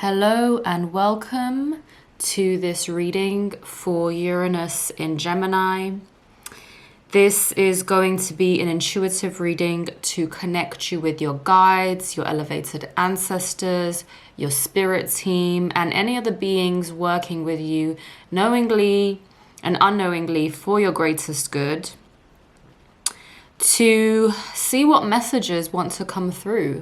Hello and welcome to this reading for Uranus in Gemini. This is going to be an intuitive reading to connect you with your guides, your elevated ancestors, your spirit team, and any other beings working with you knowingly and unknowingly for your greatest good, to see what messages want to come through.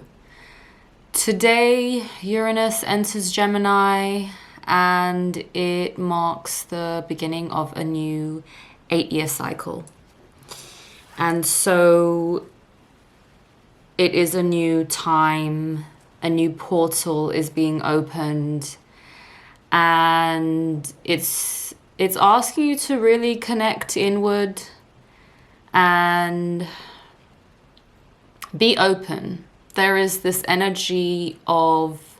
Today, Uranus enters Gemini and it marks the beginning of a new 8-year cycle. And so it is a new time, a new portal is being opened, and it's asking you to really connect inward and be open. There is this energy of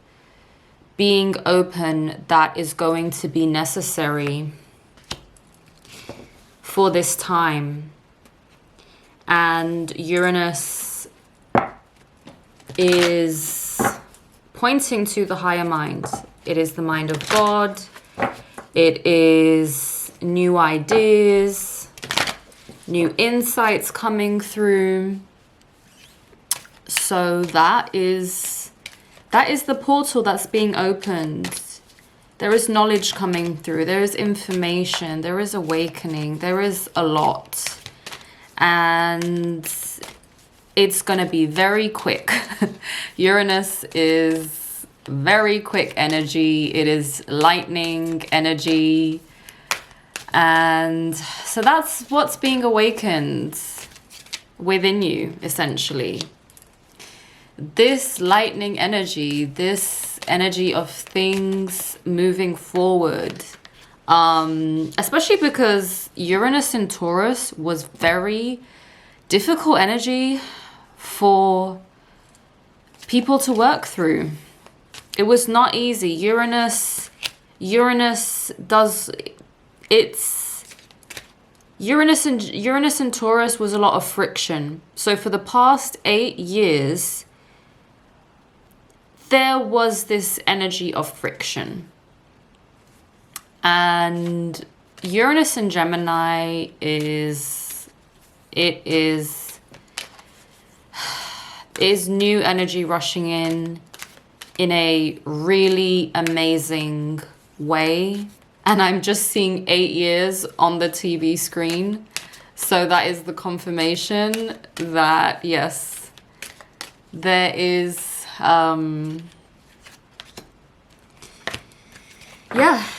being open that is going to be necessary for this time. And Uranus is pointing to the higher mind. It is the mind of God. It is new ideas, new insights coming through. So that is the portal that's being opened. There is knowledge coming through. There is information. There is awakening. There is a lot. And it's going to be very quick. Uranus is very quick energy. It is lightning energy. And so that's what's being awakened within you, essentially. This lightning energy, this energy of things moving forward, especially because Uranus in Taurus was very difficult energy for people to work through. It was not easy. Uranus in Taurus was a lot of friction. So for the past 8 years, there was this energy of friction. And Uranus in Gemini is new energy rushing in a really amazing way. And I'm just seeing 8 years on the TV screen. So that is the confirmation that, yes, there is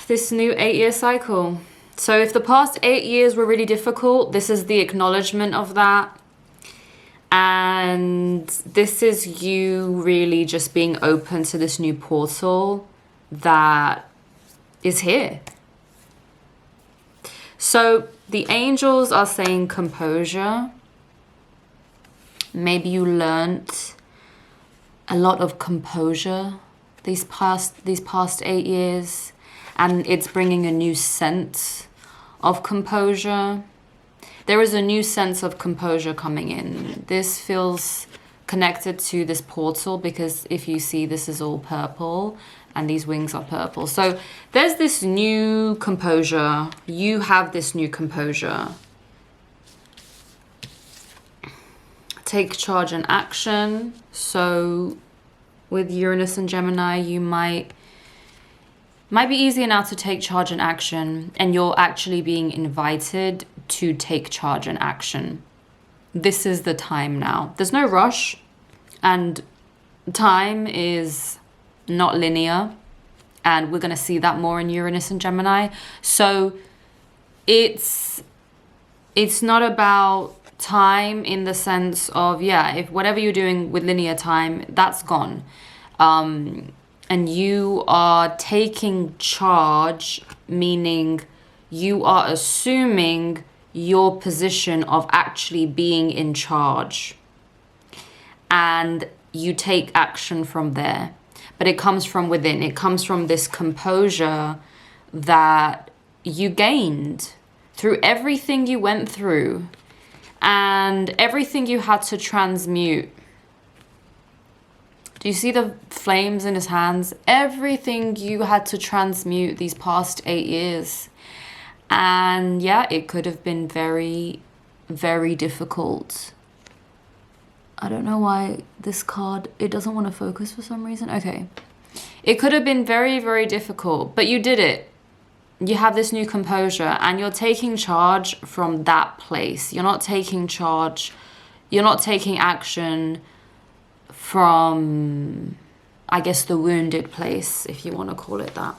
this new 8-year cycle. So if the past 8 years were really difficult, this is the acknowledgement of that. And this is you really just being open to this new portal that is here. So the angels are saying composure. Maybe you learnt a lot of composure these past 8 years, and it's bringing a new sense of composure. There is a new sense of composure coming in. This feels connected to this portal because if you see, this is all purple and these wings are purple. So there's this new composure. You have this new composure. Take charge and action. So with Uranus and Gemini, you might be easier now to take charge and action, and you're actually being invited to take charge and action. This is the time now. There's no rush, and time is not linear, and we're going to see that more in Uranus and Gemini. So it's not about time in the sense of, if whatever you're doing with linear time, that's gone. And you are taking charge, meaning you are assuming your position of actually being in charge. And you take action from there. But it comes from within. It comes from this composure that you gained through everything you went through and everything you had to transmute. Do you see the flames in his hands? Everything you had to transmute these past 8 years. And yeah, it could have been very, very difficult. I don't know why this card, it doesn't want to focus for some reason. Okay. It could have been very, very difficult, but you did it. You have this new composure and you're taking charge from that place. You're not taking charge. You're not taking action from, I guess, the wounded place, if you want to call it that.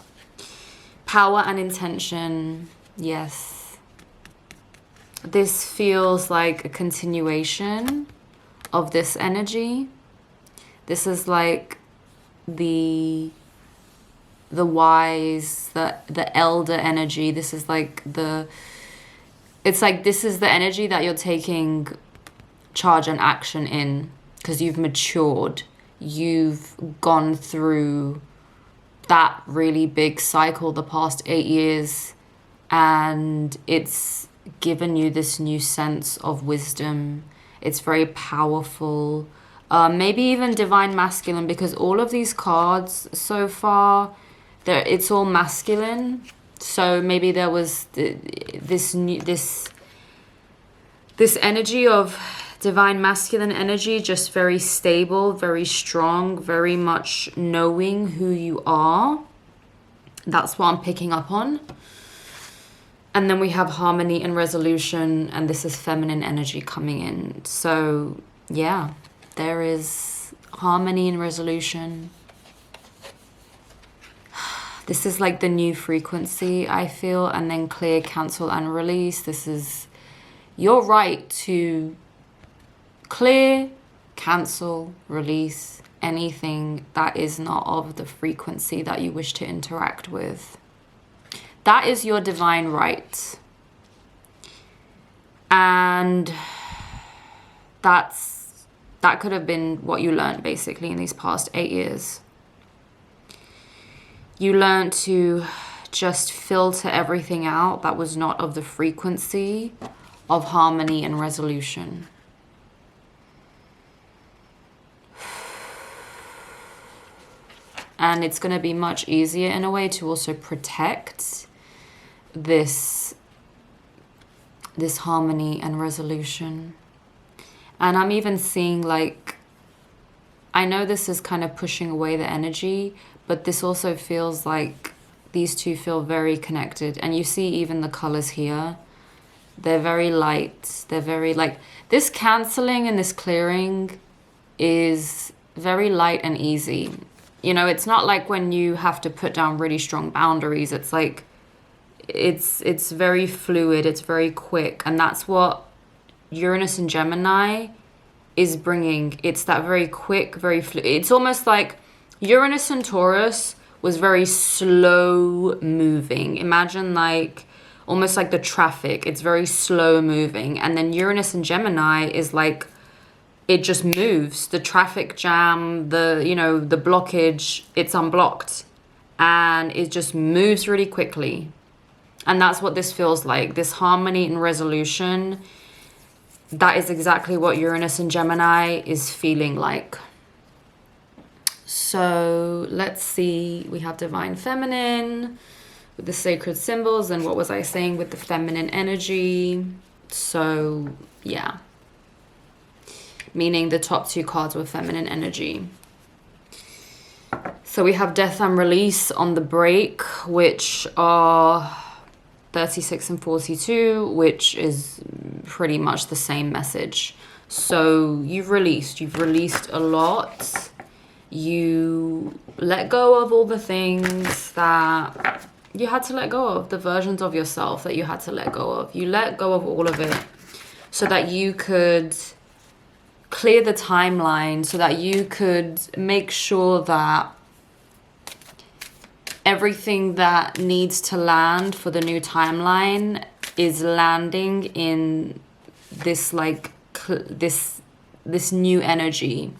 Power and intention. Yes. This feels like a continuation of this energy. This is like the wise, the elder energy. This is like it's like this is the energy that you're taking charge and action in, because you've matured. You've gone through that really big cycle the past 8 years, and it's given you this new sense of wisdom. It's very powerful. Maybe even divine masculine, because all of these cards so far, it's all masculine. So maybe there was this energy of divine masculine energy, just very stable, very strong, very much knowing who you are. That's what I'm picking up on. And then we have harmony and resolution, and this is feminine energy coming in. So yeah, there is harmony and resolution. This is like the new frequency, I feel. And then clear, cancel, and release. This is your right to clear, cancel, release anything that is not of the frequency that you wish to interact with. That is your divine right. And that could have been what you learned basically in these past 8 years. You learned to just filter everything out that was not of the frequency of harmony and resolution. And it's going to be much easier in a way to also protect this harmony and resolution. And I'm even seeing, like, I know this is kind of pushing away the energy, but this also feels like these two feel very connected. And you see even the colors here. They're very light. They're very, like, this canceling and this clearing is very light and easy. You know, it's not like when you have to put down really strong boundaries. It's like, it's very fluid. It's very quick. And that's what Uranus and Gemini is bringing. It's that very quick, very fluid. It's almost like Uranus and Taurus was very slow moving. Imagine like, almost like the traffic. It's very slow moving. And then Uranus and Gemini is like, it just moves. The traffic jam, the blockage, it's unblocked. And it just moves really quickly. And that's what this feels like. This harmony and resolution, that is exactly what Uranus and Gemini is feeling like. So let's see. We have divine feminine with the sacred symbols. And what was I saying with the feminine energy? So yeah. Meaning the top two cards were feminine energy. So we have death and release on the break, which are 36 and 42, which is pretty much the same message. So you've released a lot. You let go of all the things that you had to let go of, the versions of yourself that you had to let go of. You let go of all of it so that you could clear the timeline, so that you could make sure that everything that needs to land for the new timeline is landing in this like this new energy.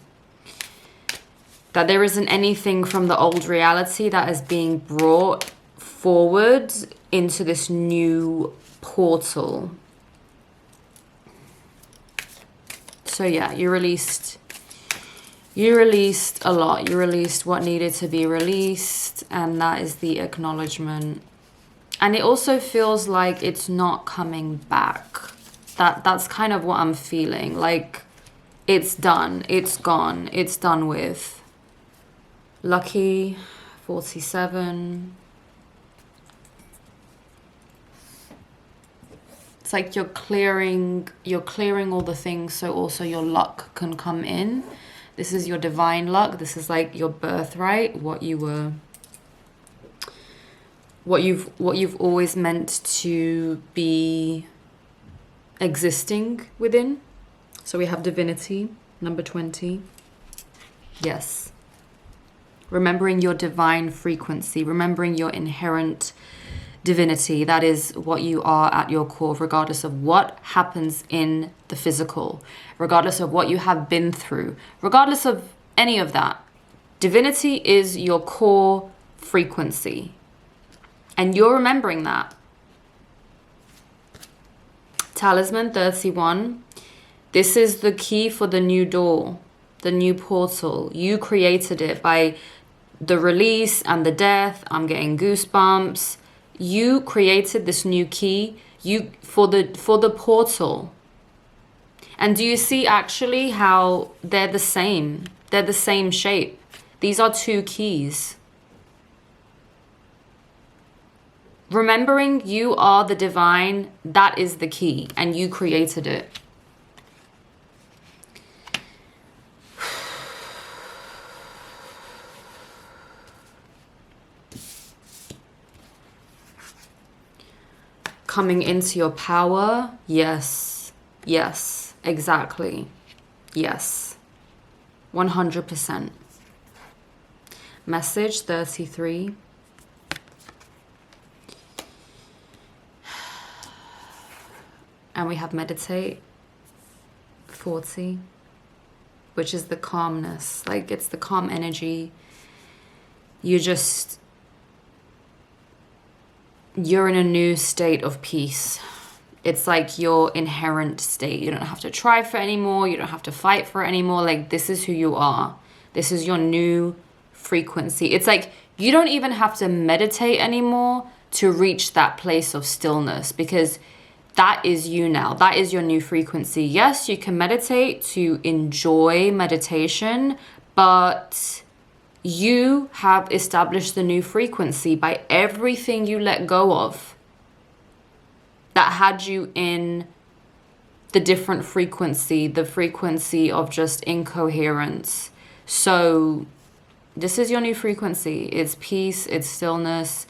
That there isn't anything from the old reality that is being brought forward into this new portal. So yeah, you released You released a lot. You released what needed to be released, and that is the acknowledgement. And it also feels like it's not coming back. That's kind of what I'm feeling. Like, it's done. It's gone. It's done with. Lucky 47. It's like you're clearing all the things so also your luck can come in. This is your divine luck. This is like your birthright, what you've always meant to be existing within. So we have divinity, number 20. Yes. Remembering your divine frequency, remembering your inherent divinity. That is what you are at your core, regardless of what happens in the physical, regardless of what you have been through, regardless of any of that. Divinity is your core frequency. And you're remembering that. Talisman 31. This is the key for the new door, the new portal. You created it by the release and the death. I'm getting goosebumps. You created this new key for the portal. And do you see actually how they're the same? They're the same shape. These are two keys. Remembering you are the divine, that is the key, and you created it. Coming into your power, yes, yes, exactly, yes, 100%. Message 33. And we have meditate 40, which is the calmness. Like, it's the calm energy. You're in a new state of peace. It's like your inherent state. You don't have to try for it anymore. You don't have to fight for it anymore. Like, this is who you are. This is your new frequency. It's like you don't even have to meditate anymore to reach that place of stillness, because that is you now. That is your new frequency. Yes, you can meditate to enjoy meditation, but you have established the new frequency by everything you let go of that had you in the different frequency, the frequency of just incoherence. So this is your new frequency. It's peace, it's stillness.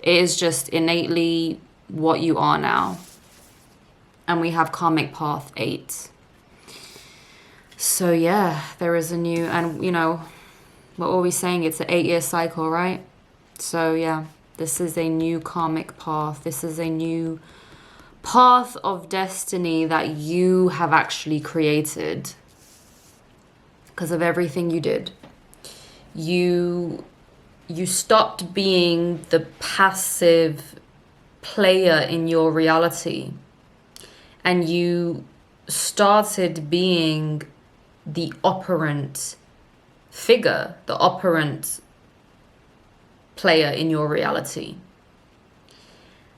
It is just innately what you are now. And we have karmic path 8. So yeah, there is a new, and you know, what were we saying? It's an 8-year cycle, right? So yeah, this is a new karmic path. This is a new path of destiny that you have actually created because of everything you did. You stopped being the passive player in your reality, and you started being the operant figure, the operant player in your reality.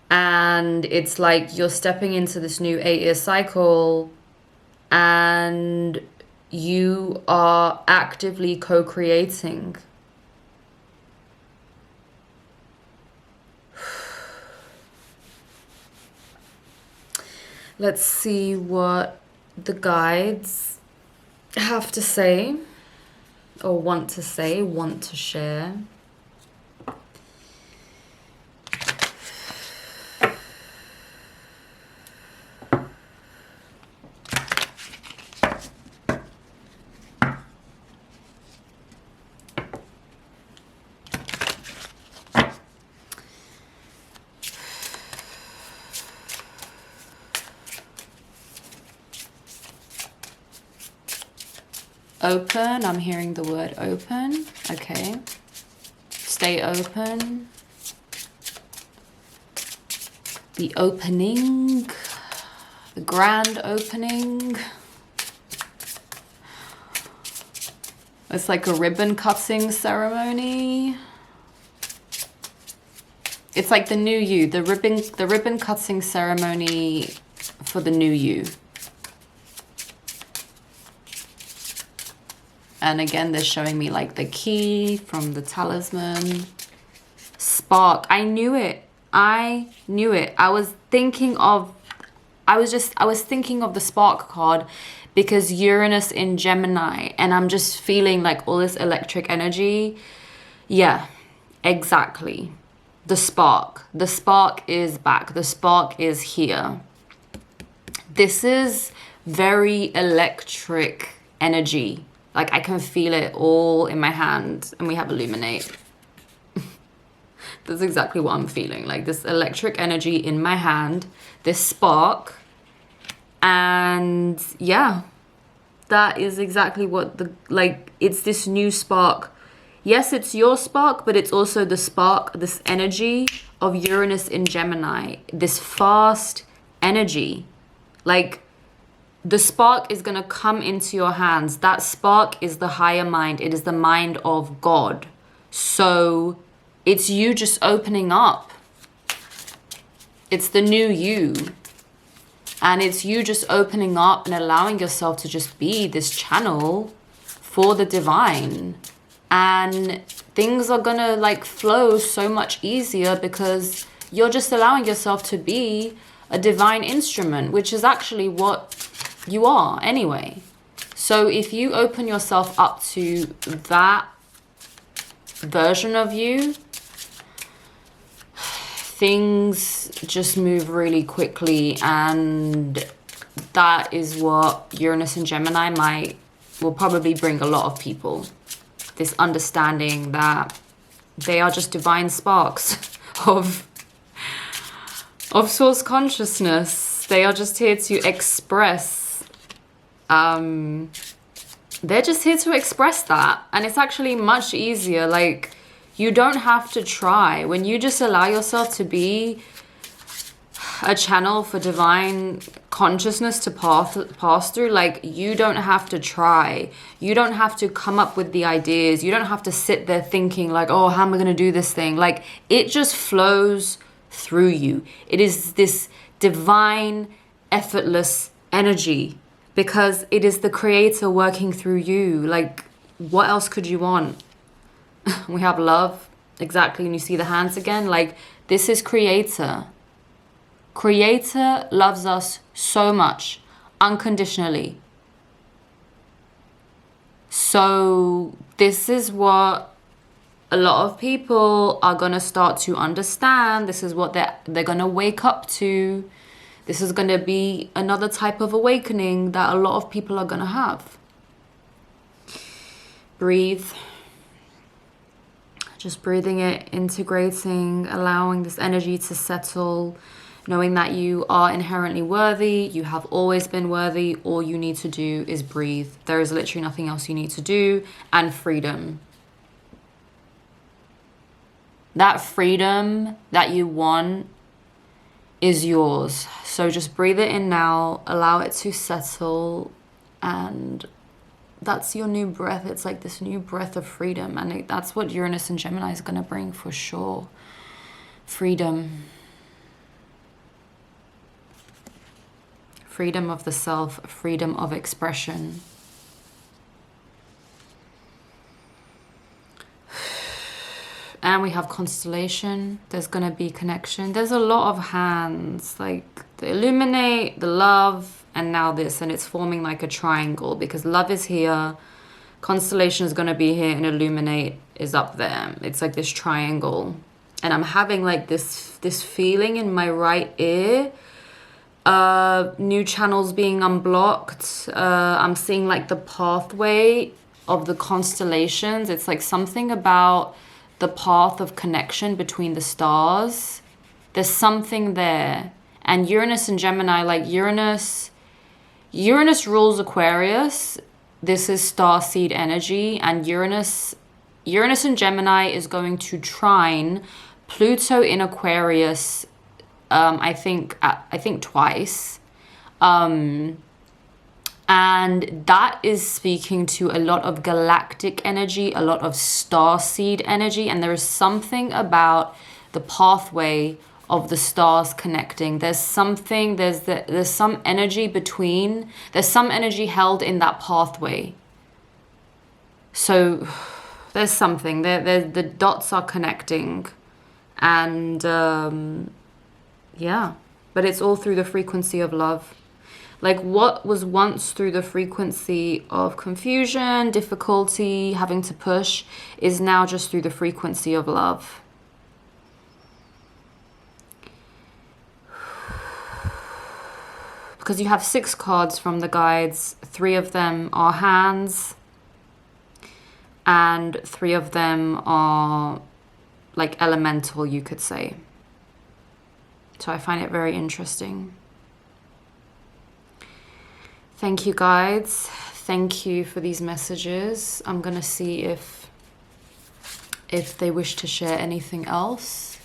And it's like you're stepping into this new 8-year cycle and you are actively co-creating. Let's see what the guides have to say, or want to say, want to share. Open, I'm hearing the word open. Okay. Stay open. The opening. The grand opening. It's like a ribbon cutting ceremony. It's like the new you, the ribbon cutting ceremony for the new you. And again, they're showing me like the key from the talisman. Spark. I knew it. I knew it. I was thinking of the spark card because Uranus in Gemini, and I'm just feeling like all this electric energy. Yeah, exactly. The spark. The spark is back. The spark is here. This is very electric energy. Like I can feel it all in my hand, and we have illuminate. That's exactly what I'm feeling. Like this electric energy in my hand, this spark. And yeah, that is exactly what it's this new spark. Yes, it's your spark, but it's also the spark, this energy of Uranus in Gemini, this fast energy. Like the spark is going to come into your hands. That spark is the higher mind. It is the mind of God. So it's you just opening up. It's the new you. And it's you just opening up and allowing yourself to just be this channel for the divine. And things are going to like flow so much easier because you're just allowing yourself to be a divine instrument, which is actually what you are anyway. So if you open yourself up to that version of you, things just move really quickly. And that is what Uranus and Gemini will probably bring a lot of people. This understanding that they are just divine sparks of source consciousness. They are just here to express. They're just here to express that. And it's actually much easier. Like, you don't have to try. When you just allow yourself to be a channel for divine consciousness to pass through, like, you don't have to try. You don't have to come up with the ideas. You don't have to sit there thinking like, oh, how am I going to do this thing? Like, it just flows through you. It is this divine, effortless energy because it is the creator working through you. Like, what else could you want? We have love. Exactly. And you see the hands again. Like, this is creator. Creator loves us so much, unconditionally. So this is what a lot of people are going to start to understand. This is what they're going to wake up to. This is going to be another type of awakening that a lot of people are going to have. Breathe. Just breathing it, integrating, allowing this energy to settle, knowing that you are inherently worthy, you have always been worthy. All you need to do is breathe. There is literally nothing else you need to do. And freedom. That freedom that you want is yours. So just breathe it in now, allow it to settle, and that's your new breath. It's like this new breath of freedom. And that's what Uranus and Gemini is going to bring for sure. Freedom. Freedom of the self, freedom of expression. And we have constellation. There's going to be connection. There's a lot of hands, like the illuminate, the love, and now this. And it's forming like a triangle because love is here. Constellation is going to be here and illuminate is up there. It's like this triangle. And I'm having like this feeling in my right ear. New channels being unblocked. I'm seeing like the pathway of the constellations. It's like something about the path of connection between the stars. There's something there. And Uranus and Gemini, like Uranus rules Aquarius. This is starseed energy. And Uranus and Gemini is going to trine Pluto in Aquarius, I think twice. And that is speaking to a lot of galactic energy, a lot of starseed energy. And there is something about the pathway of the stars connecting. There's something, there's some energy between, there's some energy held in that pathway. So there's something, the dots are connecting. And yeah, but it's all through the frequency of love. Like what was once through the frequency of confusion, difficulty, having to push, is now just through the frequency of love. Because you have 6 cards from the guides. 3 of them are hands. And 3 of them are like elemental, you could say. So I find it very interesting. Thank you, guides. Thank you for these messages. I'm gonna see if they wish to share anything else.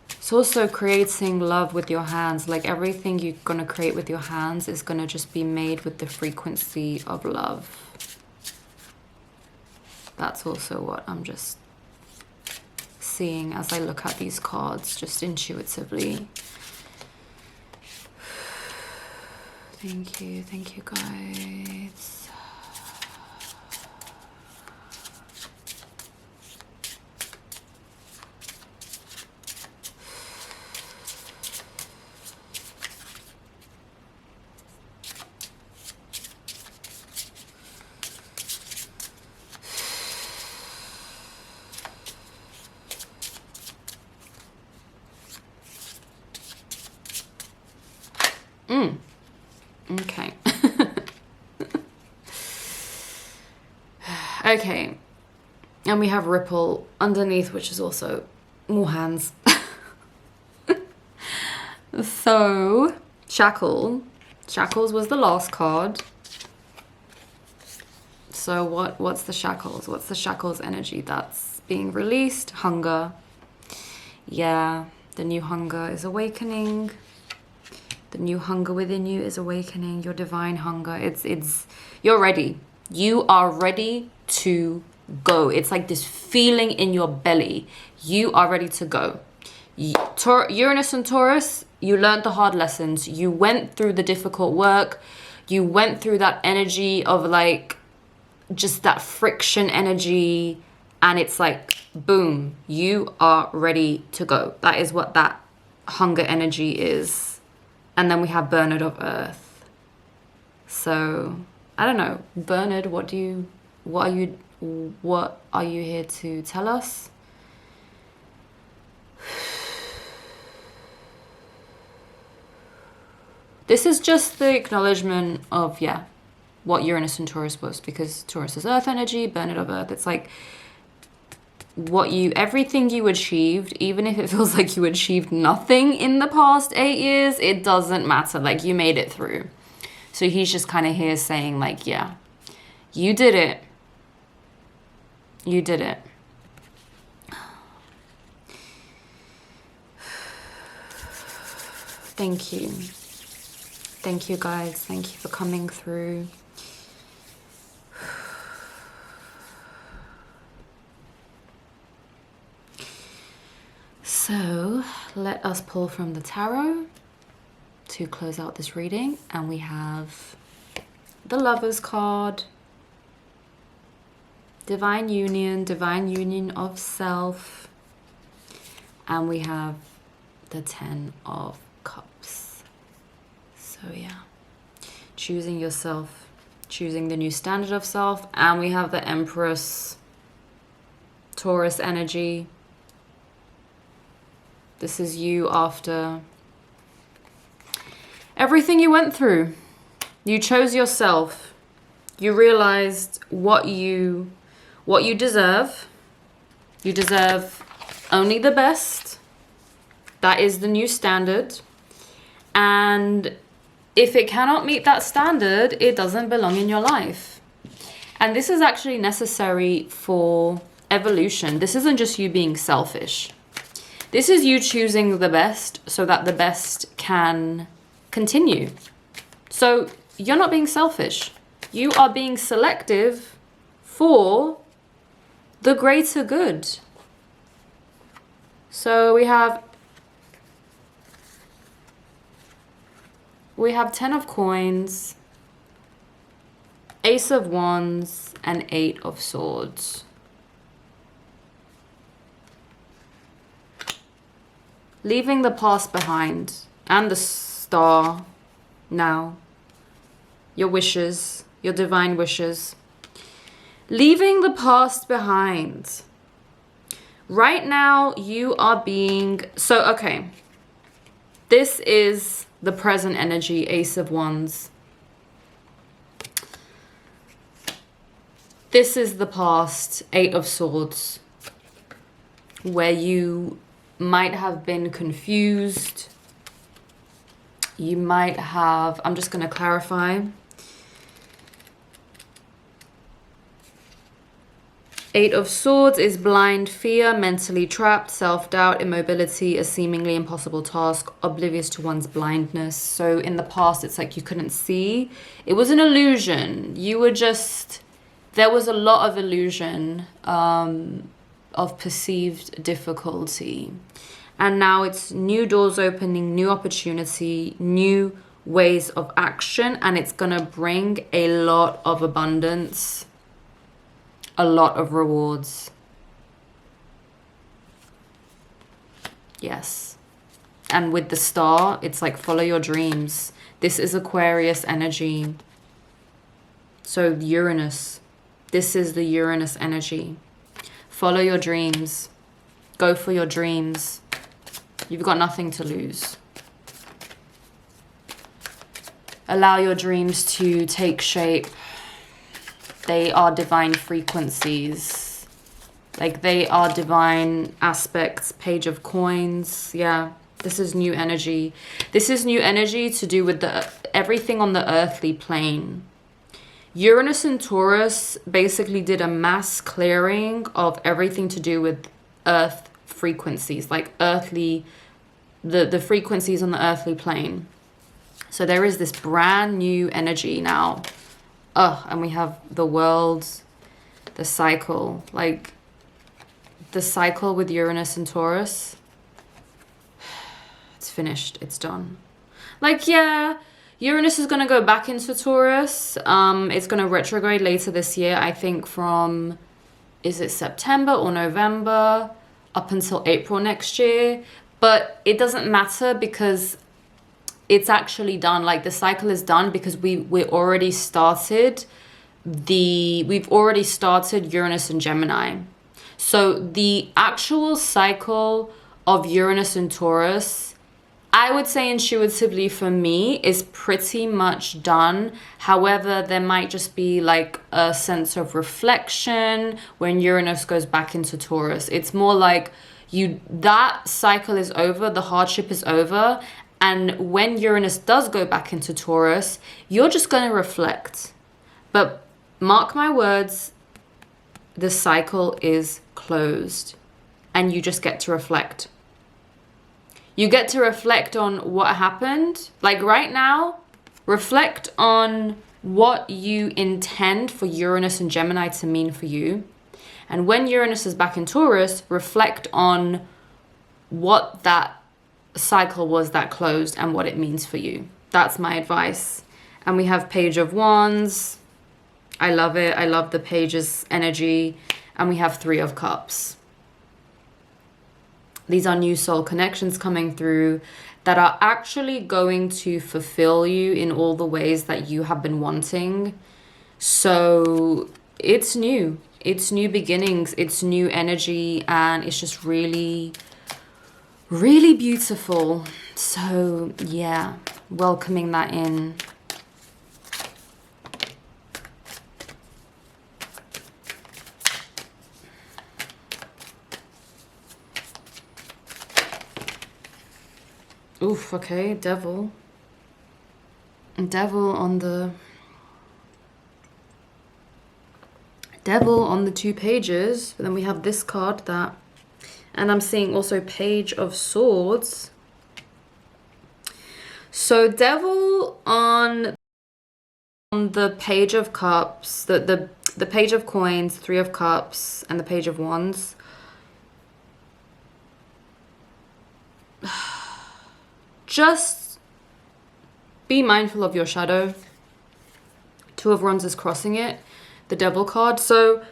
It's also creating love with your hands. Like everything you're gonna create with your hands is gonna just be made with the frequency of love. That's also what I'm just seeing as I look at these cards, just intuitively. Thank you guys. Okay. Okay. And we have Ripple underneath, which is also more hands. So, Shackles was the last card. So what's the shackles? What's the shackles energy that's being released? Hunger. Yeah, the new hunger is awakening. The new hunger within you is awakening. Your divine hunger. It's you're ready. You are ready to go. It's like this feeling in your belly. You are ready to go. Uranus and Taurus, you learned the hard lessons. You went through the difficult work. You went through that energy of like just that friction energy, and it's like boom, you are ready to go. That is what that hunger energy is. And then we have Bernard of Earth. So I don't know, Bernard, what are you here to tell us? This is just the acknowledgement of, yeah, what Uranus and Taurus was, because Taurus is earth energy, Bernard of Earth. It's like everything you achieved, even if it feels like you achieved nothing in the past 8 years, it doesn't matter. Like, you made it through. So he's just kind of here saying, like, yeah, you did it. You did it. Thank you. Thank you, guys. Thank you for coming through. So let us pull from the tarot to close out this reading. And we have the Lover's card, divine union of self. And we have the 10 of Cups. So yeah, choosing yourself, choosing the new standard of self. And we have the Empress, Taurus energy. This is you after everything you went through. You chose yourself. You realized what you deserve. You deserve only the best. That is the new standard. And if it cannot meet that standard, it doesn't belong in your life. And this is actually necessary for evolution. This isn't just you being selfish. This is you choosing the best so that the best can continue. So you're not being selfish. You are being selective for the greater good. So we have 10 of coins, Ace of Wands, and 8 of Swords. Leaving the past behind, and the star now. Your wishes, your divine wishes. Leaving the past behind. Right now, you are being... So, okay. This is the present energy, Ace of Wands. This is the past, 8 of Swords. Where you might have been confused. You might have... I'm just going to clarify. 8 of Swords is blind, fear, mentally trapped, self-doubt, immobility, a seemingly impossible task, oblivious to one's blindness. So in the past, it's like you couldn't see. It was an illusion. You were just... There was a lot of illusion of perceived difficulty. And now it's new doors opening, new opportunity, new ways of action. And it's going to bring a lot of abundance. A lot of rewards. Yes. And with the star, it's like follow your dreams. This is Aquarius energy. So Uranus. This is the Uranus energy. Follow your dreams. Go for your dreams. You've got nothing to lose. Allow your dreams to take shape. They are divine frequencies. Like they are divine aspects. Page of Coins. Yeah, this is new energy. This is new energy to do with everything on the earthly plane. Uranus and Taurus basically did a mass clearing of everything to do with earth frequencies. Like earthly, the frequencies on the earthly plane. So there is this brand new energy now. And we have the world, the cycle, like the cycle with Uranus and Taurus. It's finished. It's done. Like, yeah, Uranus is going to go back into Taurus. It's going to retrograde later this year, I think from, is it September or November up until April next year. But it doesn't matter because it's actually done. Like the cycle is done because we've already started Uranus and Gemini. So the actual cycle of Uranus and Taurus, I would say intuitively for me, is pretty much done. However, there might just be like a sense of reflection when Uranus goes back into Taurus. It's more like that cycle is over, the hardship is over. And when Uranus does go back into Taurus, you're just going to reflect. But mark my words, the cycle is closed. And you just get to reflect. You get to reflect on what happened. Like right now, reflect on what you intend for Uranus and Gemini to mean for you. And when Uranus is back in Taurus, reflect on what that cycle was that closed and what it means for you. That's my advice. And we have Page of Wands. I love it. I love the Page's energy. And we have 3 of Cups. These are new soul connections coming through that are actually going to fulfill you in all the ways that you have been wanting. So it's new. It's new beginnings. It's new energy. And it's just really beautiful. So yeah, welcoming that in. Oof, okay, devil on the 2 pages. But then we have this card that And I'm seeing also Page of Swords. So Devil on the Page of Cups, the Page of Coins, Three of Cups, and the Page of Wands. Just be mindful of your shadow. Two of Wands is crossing it, the Devil card. So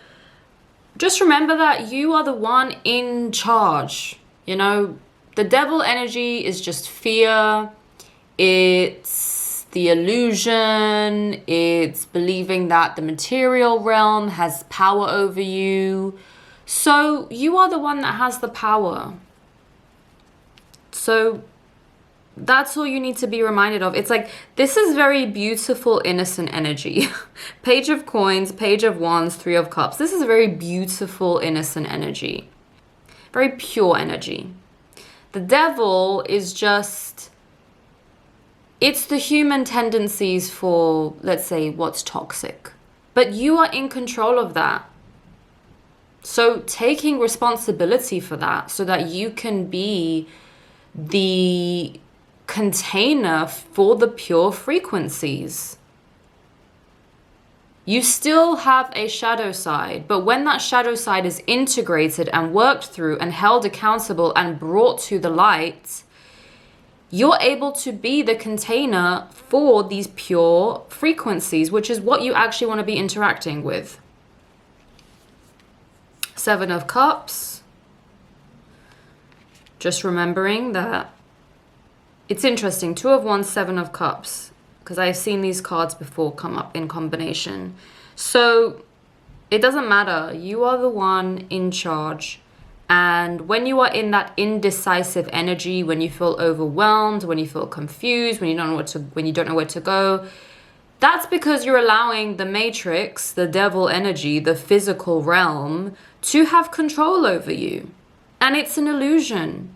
just remember that you are the one in charge. You know, the Devil energy is just fear. It's the illusion. It's believing that the material realm has power over you. So you are the one that has the power. So that's all you need to be reminded of. It's like, this is very beautiful, innocent energy. Page of Coins, Page of Wands, Three of Cups. This is very beautiful, innocent energy. Very pure energy. The Devil is just, it's the human tendencies for, let's say, what's toxic. But you are in control of that. So taking responsibility for that so that you can be the container for the pure frequencies. You still have a shadow side, but when that shadow side is integrated and worked through and held accountable and brought to the light, you're able to be the container for these pure frequencies, which is what you actually want to be interacting with. Seven of Cups. Just remembering that it's interesting. Two of Wands, Seven of Cups, because I've seen these cards before come up in combination. So it doesn't matter. You are the one in charge. And when you are in that indecisive energy, when you feel overwhelmed, when you feel confused, when you don't know where to go, that's because you're allowing the matrix, the devil energy, the physical realm, to have control over you. And it's an illusion.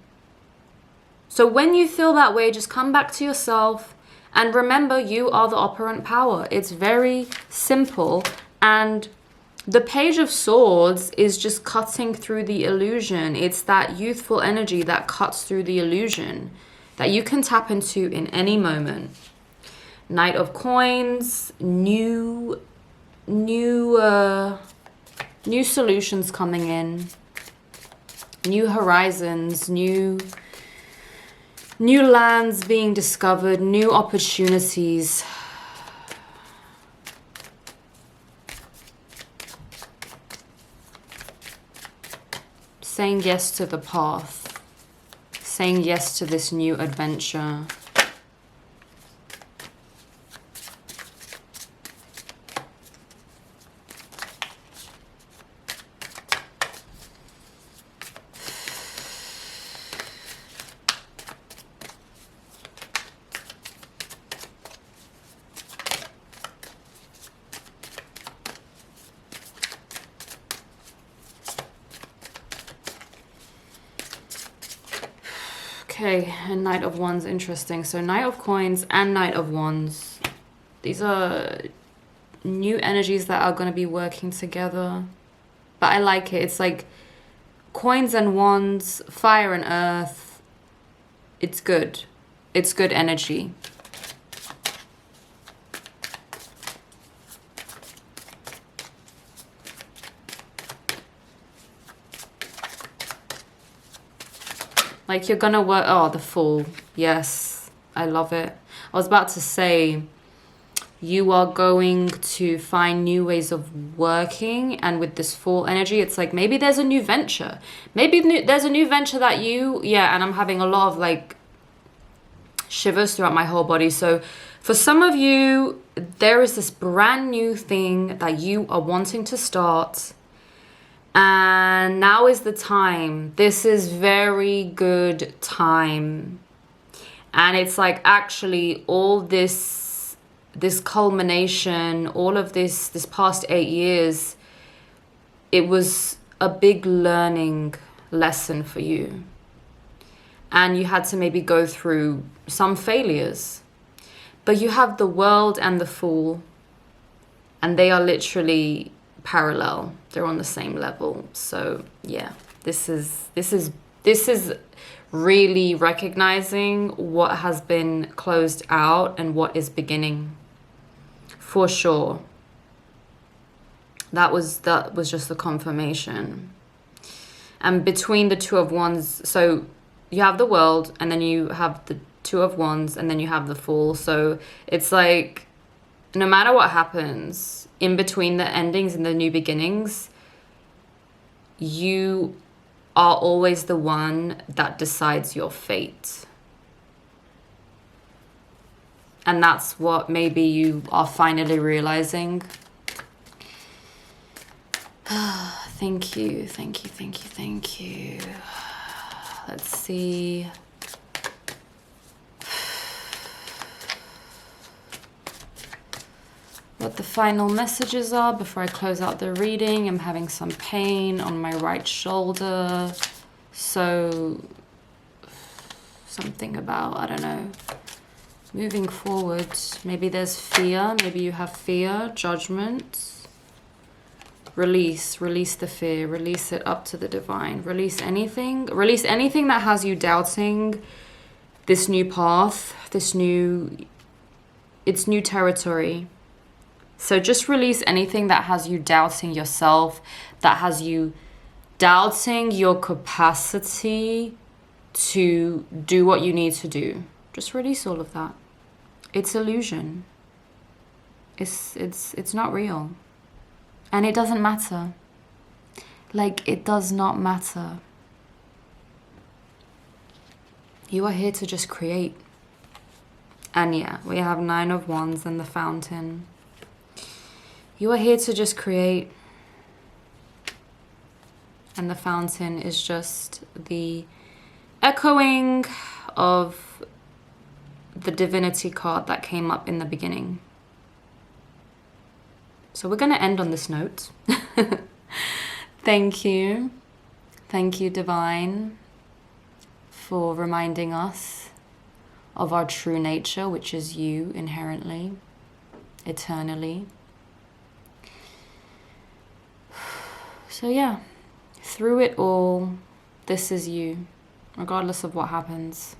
So when you feel that way, just come back to yourself and remember you are the operant power. It's very simple. And the Page of Swords is just cutting through the illusion. It's that youthful energy that cuts through the illusion that you can tap into in any moment. Knight of Coins, new solutions coming in, new horizons, new lands being discovered, new opportunities. Saying yes to the path, saying yes to this new adventure. Okay, and Knight of Wands, interesting. So Knight of Coins and Knight of Wands. These are new energies that are going to be working together. But I like it. It's like Coins and Wands, Fire and Earth. It's good. It's good energy. Like you're gonna work, oh, the Fool. Yes, I love it. I was about to say, you are going to find new ways of working. And with this Fool energy, it's like, maybe there's a new venture. Maybe there's a new venture that you, yeah, and I'm having a lot of like shivers throughout my whole body. So for some of you, there is this brand new thing that you are wanting to start. And now is the time. This is very good time. And it's like actually all this culmination, all of this past 8 years, it was a big learning lesson for you. And you had to maybe go through some failures. But you have the World and the Fool. And they are literally parallel. They're on the same level. So yeah, This is really recognizing what has been closed out and what is beginning. For sure. That was just the confirmation. And between the Two of Wands, so you have the World, and then you have the Two of Wands, and then you have the Fool. So it's like, no matter what happens, in between the endings and the new beginnings, you are always the one that decides your fate. And that's what maybe you are finally realizing. Thank you, thank you, thank you, thank you. Let's see. What the final messages are before I close out the reading. I'm having some pain on my right shoulder. So something about, I don't know, moving forward. Maybe there's fear. Maybe you have fear, judgment. Release the fear, release it up to the divine. Release anything that has you doubting this new path, it's new territory. So just release anything that has you doubting yourself, that has you doubting your capacity to do what you need to do. Just release all of that. It's illusion. It's not real. And it doesn't matter. Like, it does not matter. You are here to just create. And yeah, we have Nine of Wands and the Fountain. You are here to just create. And the Fountain is just the echoing of the divinity card that came up in the beginning. So we're going to end on this note. Thank you. Thank you, Divine, for reminding us of our true nature, which is you inherently, eternally. So yeah, through it all, this is you, regardless of what happens.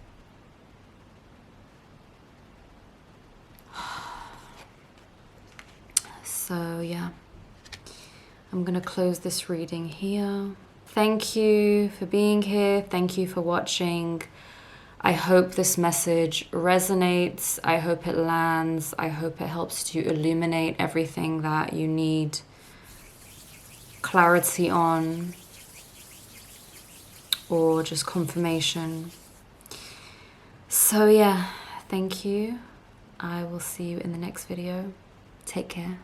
So yeah, I'm gonna close this reading here. Thank you for being here. Thank you for watching. I hope this message resonates. I hope it lands. I hope it helps to illuminate everything that you need clarity on, or just confirmation. So yeah, thank you. I will see you in the next video. Take care.